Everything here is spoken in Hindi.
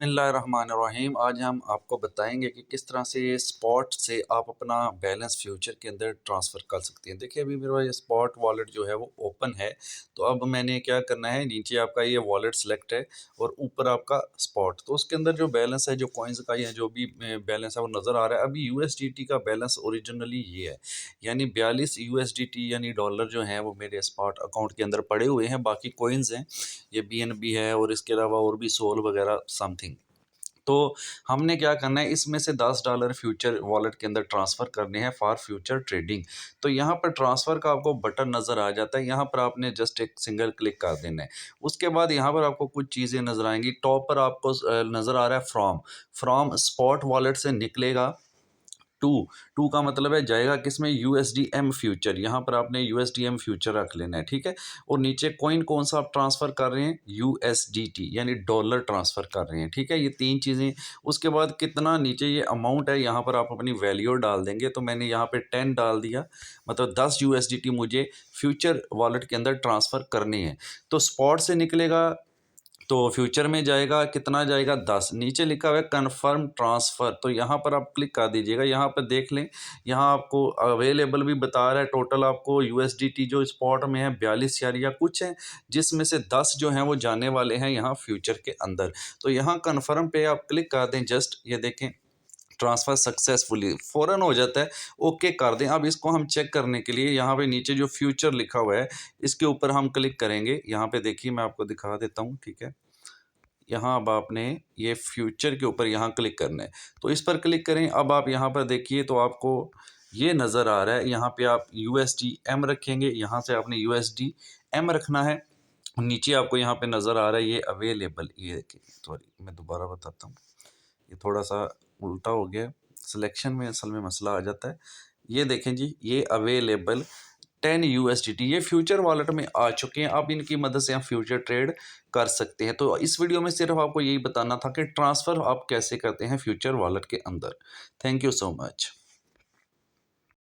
बिस्मिल्लाहिर्रहमानिर्रहीम। आज हम आपको बताएंगे कि किस तरह से ये स्पॉट से आप अपना बैलेंस फ्यूचर के अंदर ट्रांसफ़र कर सकते हैं। देखिए अभी मेरा ये स्पॉट वॉलेट जो है वो ओपन है। तो अब मैंने क्या करना है, नीचे आपका ये वॉलेट सेलेक्ट है और ऊपर आपका स्पॉट, तो उसके अंदर जो बैलेंस है, जो कॉइन्स का या जो भी बैलेंस है वो नज़र आ रहा है। अभी यूएसडीटी का बैलेंस ओरिजिनली ये है, यानी 42 यूएसडीटी यानी डॉलर जो है वो मेरे स्पॉट अकाउंट के अंदर पड़े हुए हैं। बाकी कॉइन्स हैं, ये बीएनबी है और इसके अलावा और भी सोल वगैरह समथिंग। तो हमने क्या करना है, इसमें से $10 फ्यूचर वॉलेट के अंदर ट्रांसफ़र करने हैं फॉर फ्यूचर ट्रेडिंग। तो यहाँ पर ट्रांसफ़र का आपको बटन नज़र आ जाता है, यहाँ पर आपने जस्ट एक सिंगल क्लिक कर देना है। उसके बाद यहाँ पर आपको कुछ चीज़ें नज़र आएंगी। टॉप पर आपको नज़र आ रहा है फ्रॉम स्पॉट वॉलेट से निकलेगा टू। टू का मतलब है जाएगा किसमें, यूएसडीएम फ्यूचर। यहाँ पर आपने यूएसडीएम फ्यूचर रख लेना है, ठीक है। और नीचे कॉइन कौन सा आप ट्रांसफ़र कर रहे हैं, यूएसडीटी यानी डॉलर ट्रांसफ़र कर रहे हैं, ठीक है। ये तीन चीज़ें। उसके बाद कितना नीचे ये अमाउंट है, यहाँ पर आप अपनी वैल्यू डाल देंगे। तो मैंने यहाँ पे 10 डाल दिया, मतलब 10 यूएसडीटी मुझे फ्यूचर वॉलेट के अंदर ट्रांसफ़र करने हैं। तो स्पॉट से निकलेगा तो फ्यूचर में जाएगा, कितना जाएगा, 10। नीचे लिखा हुआ है कन्फर्म ट्रांसफ़र, तो यहाँ पर आप क्लिक कर दीजिएगा। यहाँ पर देख लें, यहाँ आपको अवेलेबल भी बता रहा है। टोटल आपको यूएसडीटी जो स्पॉट में है 42 या कुछ है, जिसमें से 10 जो हैं वो जाने वाले हैं यहाँ फ्यूचर के अंदर। तो यहाँ कन्फर्म पे आप क्लिक कर दें। जस्ट ये देखें, ट्रांसफ़र सक्सेसफुली फ़ौरन हो जाता है, ओके कर दें। अब इसको हम चेक करने के लिए यहाँ पे नीचे जो फ्यूचर लिखा हुआ है, इसके ऊपर हम क्लिक करेंगे। यहाँ पे देखिए, मैं आपको दिखा देता हूँ, ठीक है। यहाँ अब आपने ये फ्यूचर के ऊपर यहाँ क्लिक करना है, तो इस पर क्लिक करें। अब आप यहाँ पर देखिए तो आपको ये नज़र आ रहा है, यहाँ पे आप USDM रखेंगे, यहाँ से आपने USDM रखना है। नीचे आपको यहाँ पे नज़र आ रहा है ये अवेलेबल, ये देखिए, सॉरी मैं दोबारा बताता हूँ, ये थोड़ा सा उल्टा हो गया, सिलेक्शन में असल में मसला आ जाता है। ये देखें जी, ये अवेलेबल 10 यूएसडीटी ये फ्यूचर वॉलेट में आ चुके हैं। अब इनकी मदद से हम फ्यूचर ट्रेड कर सकते हैं। तो इस वीडियो में सिर्फ आपको यही बताना था कि ट्रांसफ़र आप कैसे करते हैं फ्यूचर वॉलेट के अंदर। Thank you so much.